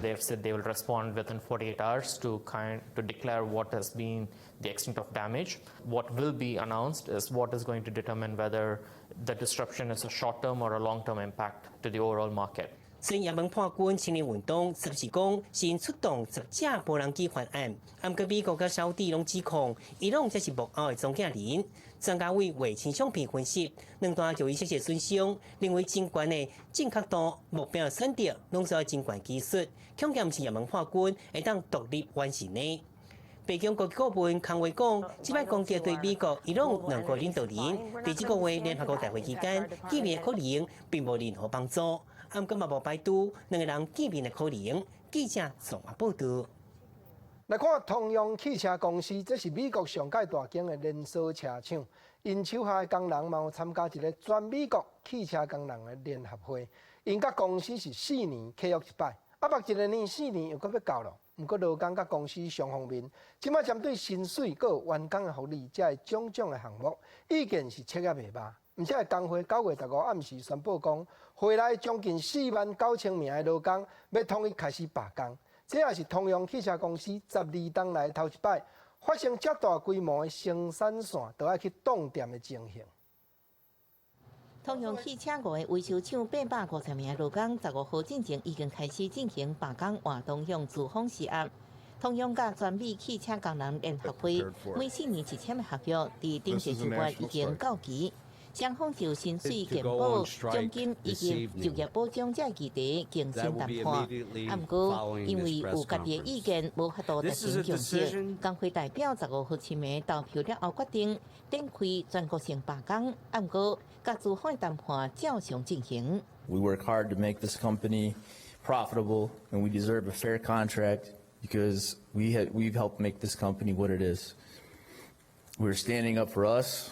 They've said they will respond within 48 hours to declare what has been the extent of damage. What will be announced is what is going to determine whether the disruption is a short-term or a long-term impact to the overall market. 虽然也判官青年运动是讲先出动10架无人机犯案，不过美国甲沙地拢指控，伊拢才是幕后的庄稼人。专家为卫星相片分析，两段就医设施损伤，认为真悬的正确度、目标选择，拢是要真悬技术，恐惊毋是也门判官会当独立完成的。北京国际顾问康威讲，这摆攻击对美国、伊朗两个领导人，在这个月联合国大会期间见面的可能，并无任何帮助。不过嘛无排除两个人见面的可能。记者综合报道。来看通用汽车公司，这是美国上界大间的连锁车厂，因手下的工人嘛有参加一个全美国汽车工人的联合会。因甲公司是4年契约一摆，目一个年4年又搁要到了。不过劳工甲公司双方面，即摆针对薪水佮员工的福利，这个种种的项目，意见是切合袂罢。而且工会9月15暗时宣布讲，会内将近49000名的劳工要统一开始罢工。这也是通用汽车公司12年来头一摆发生这大规模的生产线都要去冻店的情形。通用汽车5个维修厂850名劳工15号进前已经开始进行罢工活动，向资方施压。通用甲全美汽车工人联合会每4年一签的合约，伫顶节期间已经到期。双方就薪水、健保、奖金以及就业保障这议题进行谈判。不过，因为有家己的意见无法度达成共识，工会代表15号签名投票了后决定展开全国性罢工。不过，甲资方谈判照常进行。We work hard to make this company profitable, and we deserve a fair contract because we've helped make this company what it is. We're standing up for us.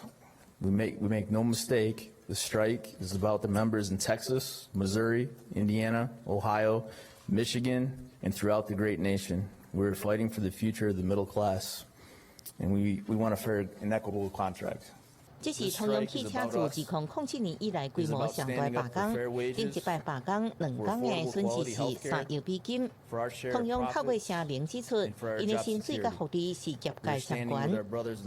We make no mistake, the strike is about the members in Texas, Missouri, Indiana, Ohio, Michigan, and throughout the great nation. We're fighting for the future of the middle class, and we want a fair and equitable contract. 这是通用汽车自2007年以来规模上大罢工，顶一摆罢工2天的损失是3亿美金。通用透过声明指出，因的薪水甲福利是业界相关。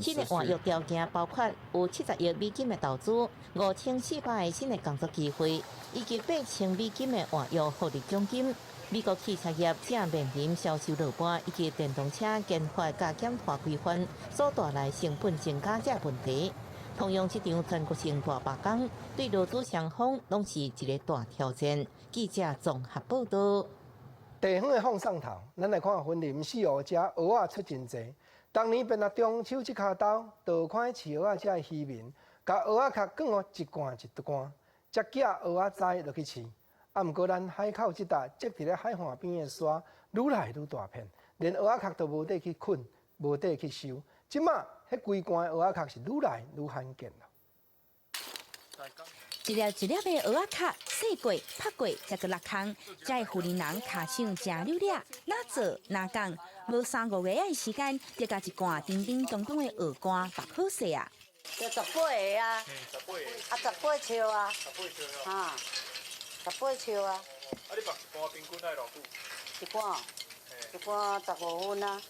新的活约条件包括有70亿美金的投资、5400个新的工作机会，以及8000美金的活约福利奖金。美国汽车业正面临销售落盘以及电动车研发加检查规范所带来成本增加这问题。通用这场全国性大罢工，对劳资双方拢是一个大挑战。记者综合报道。地方的放送头，咱来看云林4号遮蚵仔出真济。当年便拿中秋这卡刀，倒看饲蚵仔遮的渔民，甲蚵仔壳卷好一罐一罐，才寄蚵仔仔落去饲。不过咱海口这搭积伫咧海岸边的沙，愈来愈大片，连蚵仔壳都无地去捆，无地去收。即马，迄规罐的蚵仔壳是愈来愈罕见了。一粒一粒的蚵仔壳洗过、拍过，才个落空，才会富人人卡上真溜溜，哪做哪讲，无3-5个月的时间，就甲一罐叮叮咚咚的蚵干白好势啊！就18个啊，18笑啊，18笑啊，18笑啊。啊，你白一罐平均爱偌久？一罐15分啊。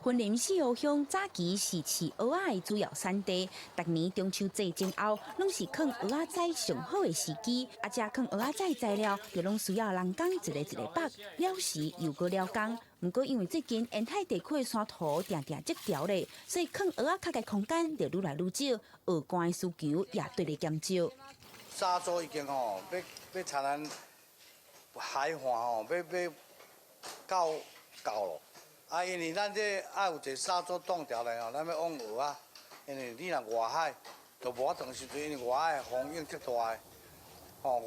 云林4号乡早期是饲蚵仔的主要产地，逐年中秋节前后，拢是放蚵仔仔上好的时机。这放蚵仔仔材料，就拢需要人工一个一个拔，了时又搁了工。不过因为最近沿海地区的山土定定积条咧，所以放蚵仔壳的空间就愈来愈少，蚵干的需求也对咧减少。沙洲已经要参咱海岸要到咯。啊，因为咱这爱有一个沙洲冻条来咱要往蚵仔，因为你若外海，就无法长时间，因为外海风影极大的，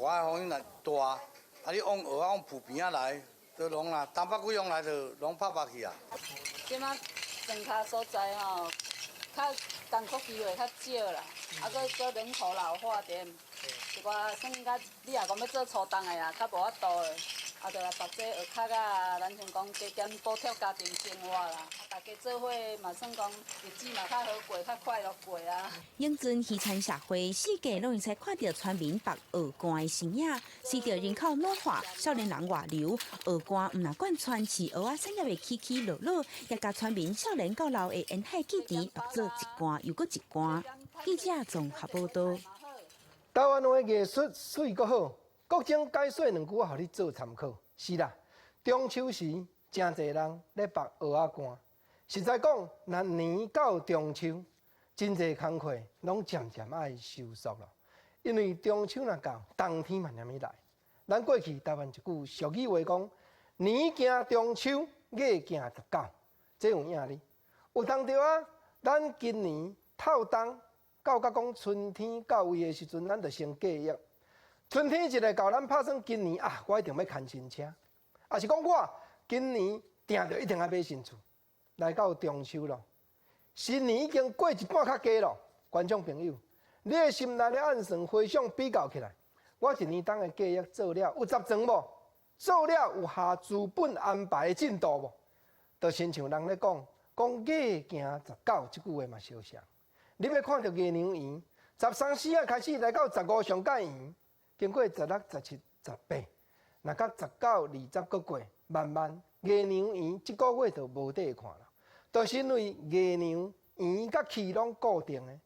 外海风影若大，啊你往蚵仔往浮边仔来，就拢啦，东北季往来就拢拍去啊。即马庄卡所在较工作机会较少啦，搁人口老化点，一寡算甲你若讲要做初冬的啊，较无法度的。啊，就来读这学卡啊，咱像讲加减补贴家庭生活啦，大家做伙嘛算讲日子嘛较好过，较快乐过啊。永尊渔产社会，世界拢会使看到村民白鹅肝的身影，随着人口老化、少年人外流，鹅肝唔但贯穿饲鹅仔产业的起起落落，也甲村民少年到老的沿海基地白做一关又搁一关。记者综合报道。台湾的艺术水阁好，国情解说2句，互你做参考。是啦，中秋时真侪人咧白蚵仔干。实在讲，若年到中秋，真侪工课拢渐渐爱收束了。因为中秋若到，冬天嘛念咪来。咱过去台湾一句俗语话讲：年行中秋，月行19，这有影哩。有当着啊，咱今年透冬。到甲讲春天到位的时阵，咱就先计划。春天一来到，咱打算今年啊，我一定要牵新车，也是讲我今年定着一定要买新厝。来到中秋咯，新年已经过一半较加咯。观众朋友，你的心内咧暗算回想比较起来，我一年当的计划做了有10桩无？做了有下资本安排的进度无？就亲像人咧讲月行19这句话嘛，相像。你要看到月娘圆，13、14啊开始来到15上界圆，经过16、17、18，若到19、20个过，慢慢月娘圆这个月就无得看了。就是因为月娘圆甲气拢固定的，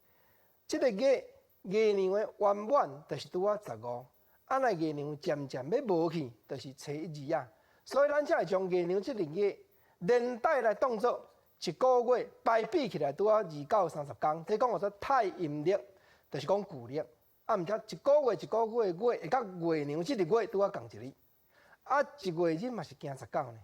这个月娘的圆满就是拄啊15，安那月娘渐渐要无去，就是初1、2啊。所以咱才会将月娘这个月连带来当作。一个月排比起来，拄啊29、30天，这讲我说太阴历，就是讲旧历。啊，毋则一个月一个月会甲月娘这个月拄啊共一日。啊，一月日嘛是行19呢。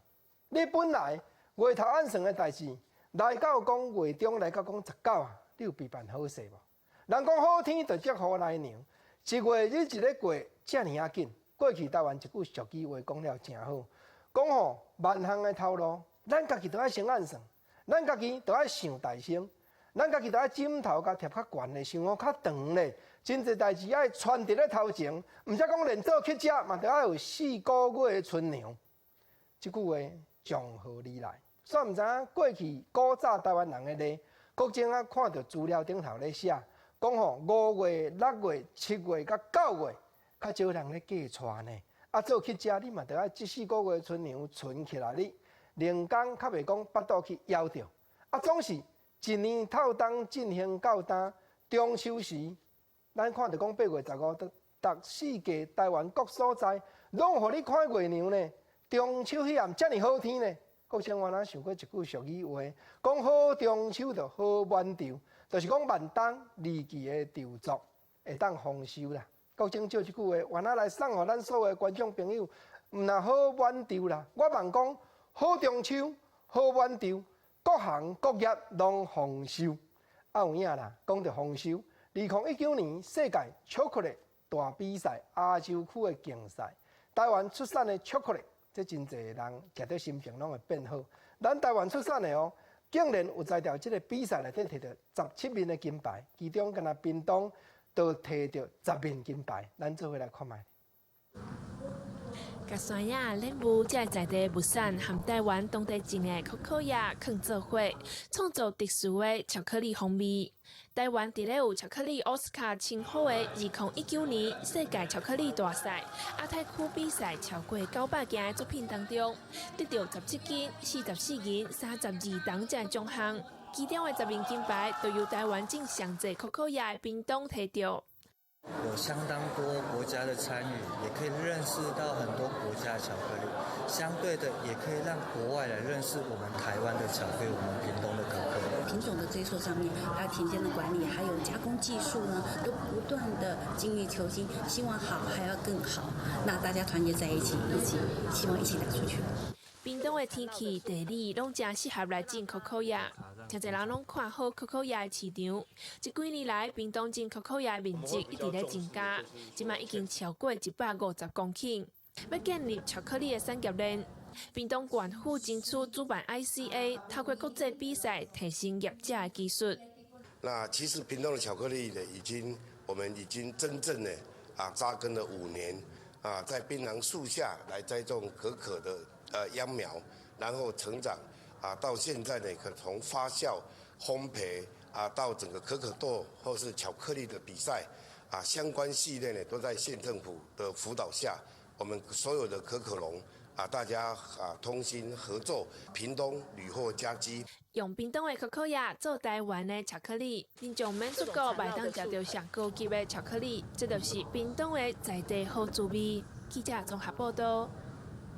你本来月头按算的代志，来到讲月中来到讲19啊，你有备办好势无？人讲好天就接雨来娘，一月日一个过，遮尔啊紧。过去台湾一句俗语话讲了真好，讲吼万项的头路，咱家己都要先按算。咱家己都爱想大声，咱家己都爱枕头甲贴较悬咧，想好较长咧，真侪代志爱传伫咧头前，毋则讲连做去食嘛，都爱有4个月的春娘。即句话从何而来？煞毋知影过去古早台湾人的咧，国政啊看到资料顶头咧写，讲吼5月、6月、7月甲9月，较少人咧嫁娶呢。啊，做去食你嘛，都爱这4个月的春娘存起来哩。连工较袂讲巴肚去枵着，啊，总是一年透冬进行到冬，中秋时，咱看到讲8月15，逐世界台湾各所在，拢互你看月娘呢。中秋迄暗遮尔好天呢，国生我哪想过一句俗语话，讲好中秋就好万朝，就是讲万冬离奇的朝作会当丰收啦。国生借即句话，我哪来送互咱所有的观众朋友，毋若好万朝啦，我望讲。好中秋，好晚朝，各行各业拢丰收。啊有影啦，讲到丰收，2019年世界巧克力大比赛亚洲区的竞赛，台湾出产的巧克力，这真侪人食到心情拢会变好。咱台湾出产的哦，竟然有在条这个比赛内底摕到17面的金牌，其中敢若屏东都摕到10面金牌。咱做伙来看卖。甲山野练舞，才会在地物产含台湾当地种的可可叶放做伙，创造特殊的巧克力风味。台湾伫咧有巧克力奥斯卡称号的2019年世界巧克力大赛亚太区比赛超过900件的作品当中，得到17金、44银、32铜这奖项，其中的10面金牌都由台湾种上侪可可叶的屏东摕到。有相当多国家的参与，也可以认识到很多国家的巧克力。相对的，也可以让国外来认识我们台湾的巧克力，我们屏东的可可。品种的追溯上面，还有田间的管理，还有加工技术呢，都不断的精益求精，希望好还要更好。那大家团结在一起，希望一起打出去。屏东的天气、地理拢真适合来种可可叶，真侪人拢看好可可叶的市场。这几年来，屏东种可可叶的面积一直在增加，今麦已经超过150公顷。要建立巧克力的产业链，屏东县府争取主办 ICA， 透过国际比赛提升业者的技术。那其实屏东的巧克力呢，我们已经真正的扎根了5年。在槟榔树下来栽种可可的秧苗，然后成长到现在呢，可从发酵、烘焙到整个可可豆或是巧克力的比赛相关系列呢，都在县政府的辅导下，我们所有的可可农大家同心合作，屏东屡获佳绩。用屏东的可可叶做台湾的巧克力，民众免出国买当食到上高级的巧克力，这就是屏东的在地好滋味。记者综合报道。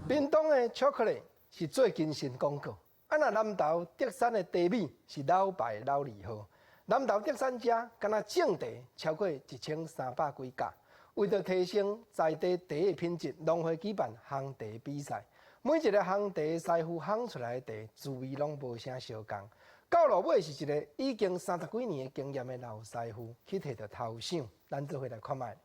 屏东的巧克力是最近新广告，那南投德山的茶米是老牌老字号，南投德山家敢若种茶超过1300几家。为着提升在地茶的品质，农会举办烘茶比赛。每一个烘茶师傅烘出来的茶，滋味拢无啥相共。到落尾是一个已经30几年的经验的老师傅去摕到头奖，咱做伙来看卖。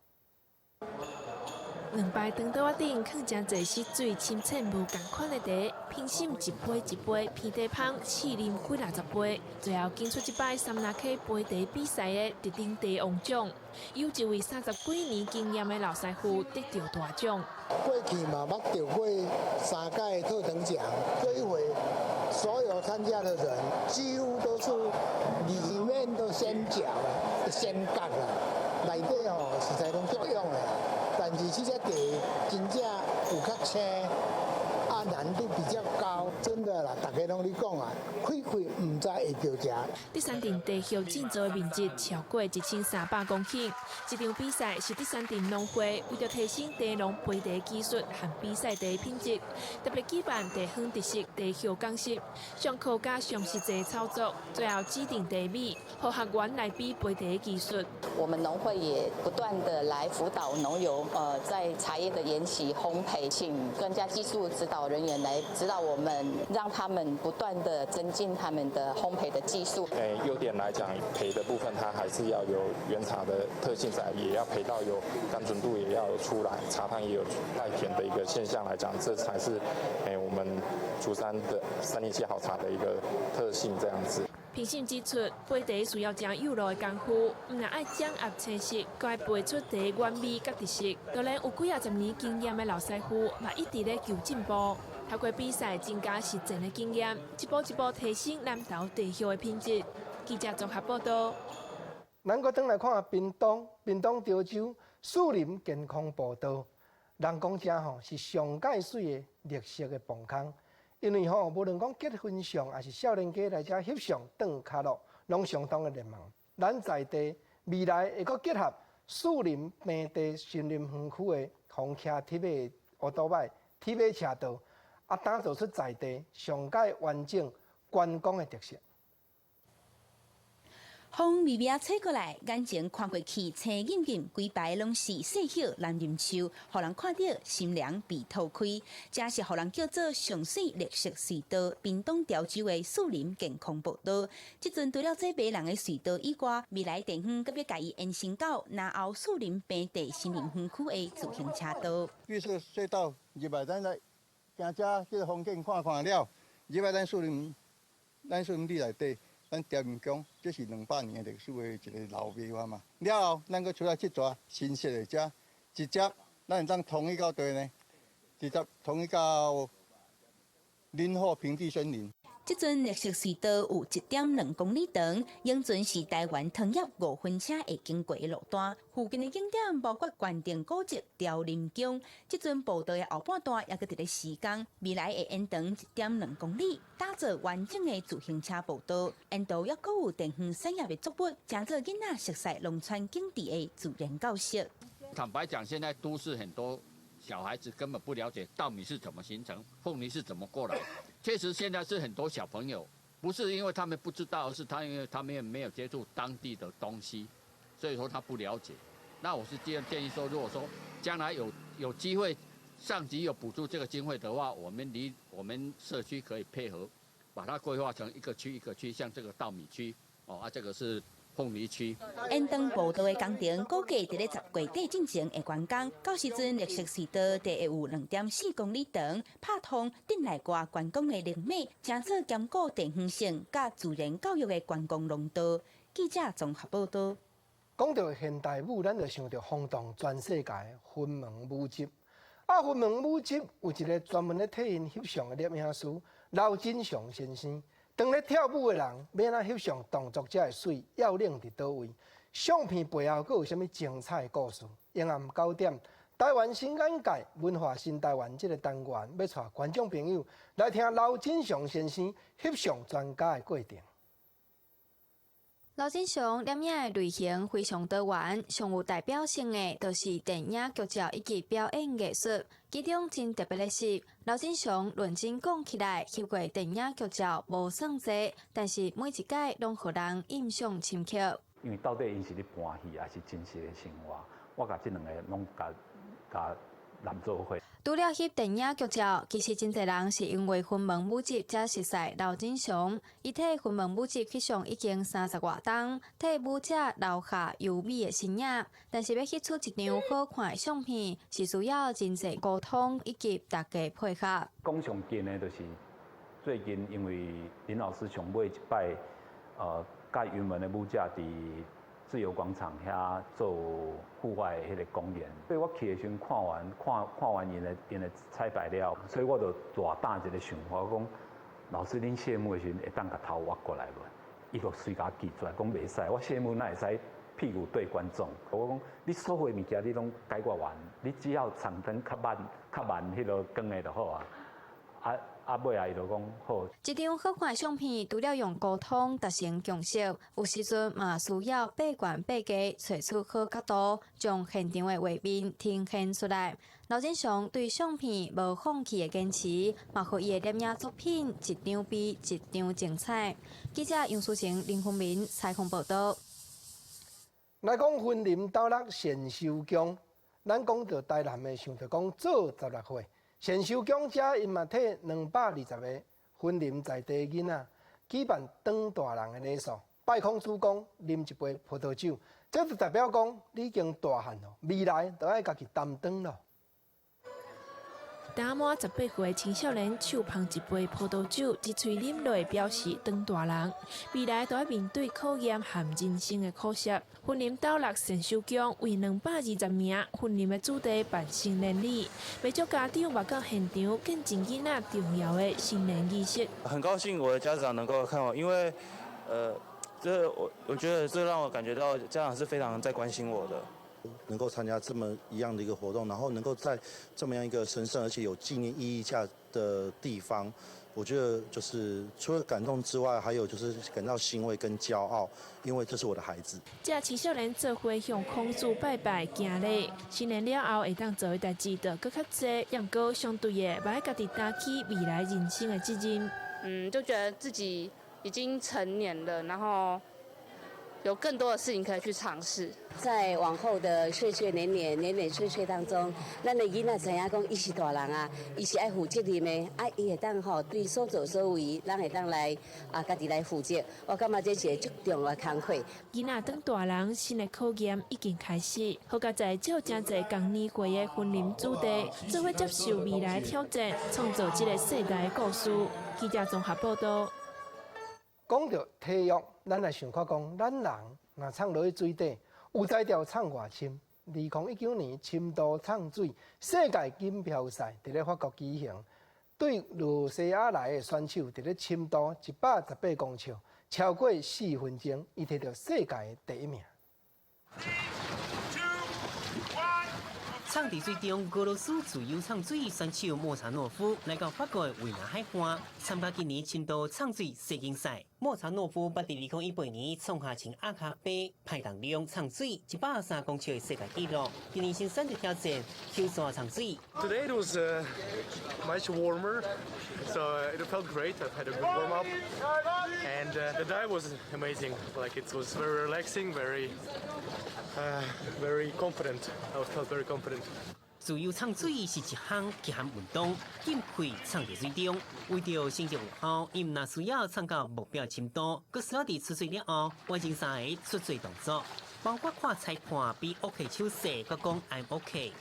两排长桌顶放真侪是水深浅无共款的茶，品审一杯一杯，偏茶芳试啉几60杯，最后竞出一摆三拿溪杯茶比赛的特定茶王奖。有一位30几年经验的老师傅得到大奖。过去嘛，捌得过3届特等奖，这一回所有参加的人几乎都是里面都先缴了、先干了，内底实在拢足用的。但是这些茶真正有较青，难度比较高，真的啦，大家拢咧讲开唔知会着食。第三场茶叶建造的面积超过1300公顷，这场比赛是第三场农会为了提升茶农焙茶技术和比赛茶品质，特别举办茶园特色茶叶讲习，上课加上实际操作，最后指定茶米，和学员来比焙茶技术。我们农会也不断的来辅导农友，在茶叶的研习、烘焙，请专家技术指导人员来指导我们，让他们不断的增进他们的烘焙的技术。优点来讲，焙的部分它还是要有原茶的特性在，也要焙到有甘醇度，也要有出来，茶汤也有带甜的一个现象来讲，这才是我们竹山的307好茶的一个特性这样子。评审指出，焙茶需要真有路的功夫，唔但爱掌握清晰，佮爱焙出茶原味佮特色。当然，有几20年经验的老师傅，嘛一直咧求进步。透过比赛增加实践的经验，一步一步提升南投茶叶的品质。记者综合报道。咱搁转来看屏东潮州树林健康步道，人讲这是上界水的绿色的磅空。因为无论讲结婚上，还是少年家来遮翕相、转脚乐，拢相当的热门。咱在地未来会搁结合树林平地森林园区的红车铁马乌多摆、铁马车道，打造出在地上界完整观光的特色。风微微吹过来，眼前看过去，青隐隐，规排拢是细叶蓝林树，互人看到心凉被透开。这是互人叫做上水绿色隧道，屏东潮州的树林健康步道。即阵除了这迷人的隧道以外，未来地方搁要甲伊延伸到南后树林平地森林园区的自行车道。绿色隧道入来，咱来行遮这个风景看了，入来咱树林地内底。咱条面宫，这是200年历史的一个老庙啊嘛。了后，咱搁出来7撮新式的遮，直接咱会当统一到地呢，直接统一到林后平地森林。这阵绿色隧道有1.2公里长，永存是台湾糖业5分车会经过的路段。附近的景点包括关定古迹、凋林宫。这阵步道的后半段也搁伫咧施工，未来会延长1.2公里，打造完整的自行车步道。沿途也搁有电风产业的作物，正做囡仔熟悉农村景地的自然教室。坦白讲，现在都市很多小孩子根本不了解稻米是怎么形成，凤梨是怎么过来。确实，现在是很多小朋友，不是因为他们不知道，而是因为他们没有接触当地的东西，所以说他不了解。那我是建议说，如果说将来有机会，上级有补助这个经费的话，我们社区可以配合，把它规划成一个区一个区，像这个稻米区，这个是凤梨区。延长步道的工程估计伫咧10月底进行会完工，到时阵绿色隧道地会有2.4公里长，拍通镇内外观光的灵美，正做兼顾地方性甲自然教育的观光农道。记者综合报道。讲到现代舞，咱就想到轰动全世界的云门舞集。云门舞集有一个专门咧替因翕相的摄影师刘金祥先生，当咧跳舞的人要哪翕相动作者的水要领伫倒位？相片背后佫有啥物精彩故事？夜暗9点，台湾新眼界文化新台湾这个单元要带观众朋友来听刘金祥先生翕相专家的过程。刘金祥摄影的类型非常多元，上有代表性的就是电影剧照以及表演艺术。其中真特别的是，刘金祥认真讲起来，翕过电影剧照无算多，但是每一届拢互人印象深刻。因为到底因是咧搬戏，还是真实的生活，我甲这两个拢甲揽做伙。除了翕电影剧照，其实真侪人是因为云门舞集才熟悉刘金祥。伊替云门舞集翕相已经30外档，替舞者留下优美的身影。但是要翕出一张好看的相片，是需要真侪沟通以及大家配合。讲上近的，就是最近因为林老师上尾一摆，甲云门的舞者伫自由广场遐做户外的迄个公演，所以我去的时阵看完因的彩排了，所以我就大胆一个想法，我讲老师恁谢幕的时阵会当甲头挖过来无？伊就随甲记出来，讲袂使，我谢幕哪会使屁股对观众？我讲你所有物件你拢解决完，你只要长灯较慢迄个光的就好啊。尾啊，伊就讲好。一张好看的相片，除了用沟通达成共识，有时阵嘛需要八悬八低，找出好角度，将现场的画面呈现出来。刘金祥对相片无放弃的坚持，嘛互伊的摄影作品一张比一张精彩。记者杨淑成、林宏明采访报道。来讲婚林斗六先收姜，咱讲到台南的，想着讲做16岁。先收姜者，因嘛替220个婚林在地囡仔举办当大人的礼数，拜孔主公，啉一杯葡萄酒，这就代表讲你已经大汉咯，未来就爱家己担当咯。打满18岁的青少年手捧一杯葡萄酒，一喙啉落，表示当大人。未来都要面对考验和人生的考验。婚林斗六先收姜为220名婚林的子弟办成年礼，不少家长也到现场见证囡仔重要的成年仪式。很高兴我的家长能够看我，因为我觉得这让我感觉到家长是非常在关心我的。能够参加这么一样的一个活动，然后能够在这么样一个神圣而且有纪念意义下的地方，我觉得就是除了感动之外，还有就是感到欣慰跟骄傲，因为这是我的孩子。这青少年做伙向孔子拜拜行礼，成年了后会当做的代志就更较多，也过相对的，把家己担起未来人生的责任。就觉得自己已经成年了，然后有更多的事情可以去尝试。在往后的岁岁年岁当中，咱的囡仔知影讲，伊是大人啊，伊是爱负责任的，伊会当对所作所为，咱会当来家己来负责。我感觉这是一个足重要的工课。囡仔当大人，新的考验已经开始，好佳在有真侪同年岁的婚龄子弟，做伙接受未来挑战，创造一个世代的故事。记者综合报道。讲到体育，咱来想看讲，咱人若闯落去水底，有才调闯偌深。2019年深度闯水世界锦标赛伫咧法国举行，对罗西亚来的选手伫咧深度118公尺，超过4分钟，伊摕到世界第1名。闯伫水中，俄罗斯自由闯水选手莫查诺夫来到法国的维纳海岸参加今年深度闯水世锦赛。莫查诺夫捌伫2018年创下前阿卡杯派档量闯水130公尺的世界纪录，今年新选择挑战跳伞闯水。Today it was much warmer, so it felt great. I've had a good warm up, and the dive was amazing. Like it was very relaxing, very confident. I felt very confident. 自由闯水是一项极限运动，尽可以闯伫水中。为着成绩有效，伊毋但需要参到目标深度，佮需要伫出水了后完成3个出水动作，包括看裁判比 OK 手势，佮讲 I'm OK。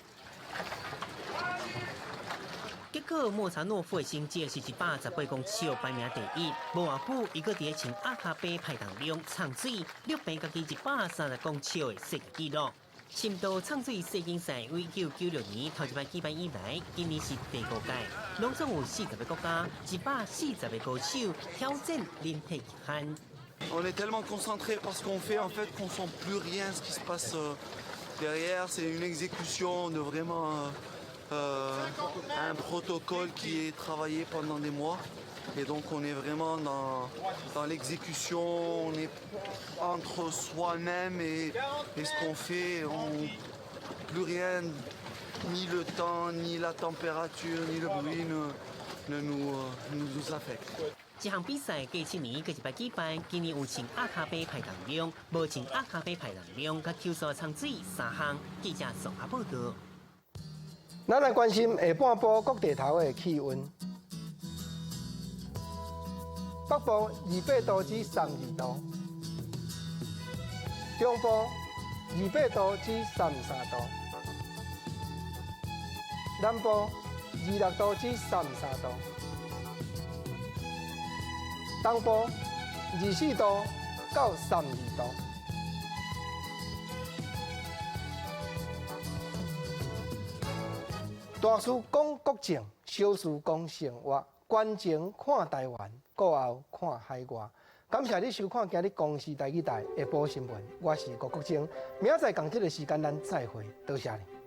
结果莫查诺夫的成绩是118公尺，排名第1。无偌久，伊搁伫前阿卡杯派档量闯水，6倍家己130公尺的世界纪录。深度畅水世锦赛为1996年头一摆举办以来，今年是第5届，拢总有40个国家、140个歌手挑战人体极限。On est tellement concentré par ce qu'on fait en fait qu'on sent plus rien ce qui se passe derrière. C'est une exécution de vraiment un protocole qui est travaillé pendant des mois. Et donc on est vraiment dans l'exécution, on est entre soi-même et ce qu'on fait, plus rien, ni le temps, ni la température, ni le bruit ne nous affecte. 这项比赛过7年各一摆举办，今年有穿阿卡贝排档量，无穿阿卡贝排档量，甲球速畅水3项。记者综合报道。咱来关心下半部各地头的气温。北部28度至32度，中部28度至33度，南部26度至33度，东部24度到32度。大事讲国情，小事讲生活。观前看台湾，过后看海外。感谢你收看今日公视台语台下晡新闻，我是郭国清。明仔载同这个时间咱再会，多谢你。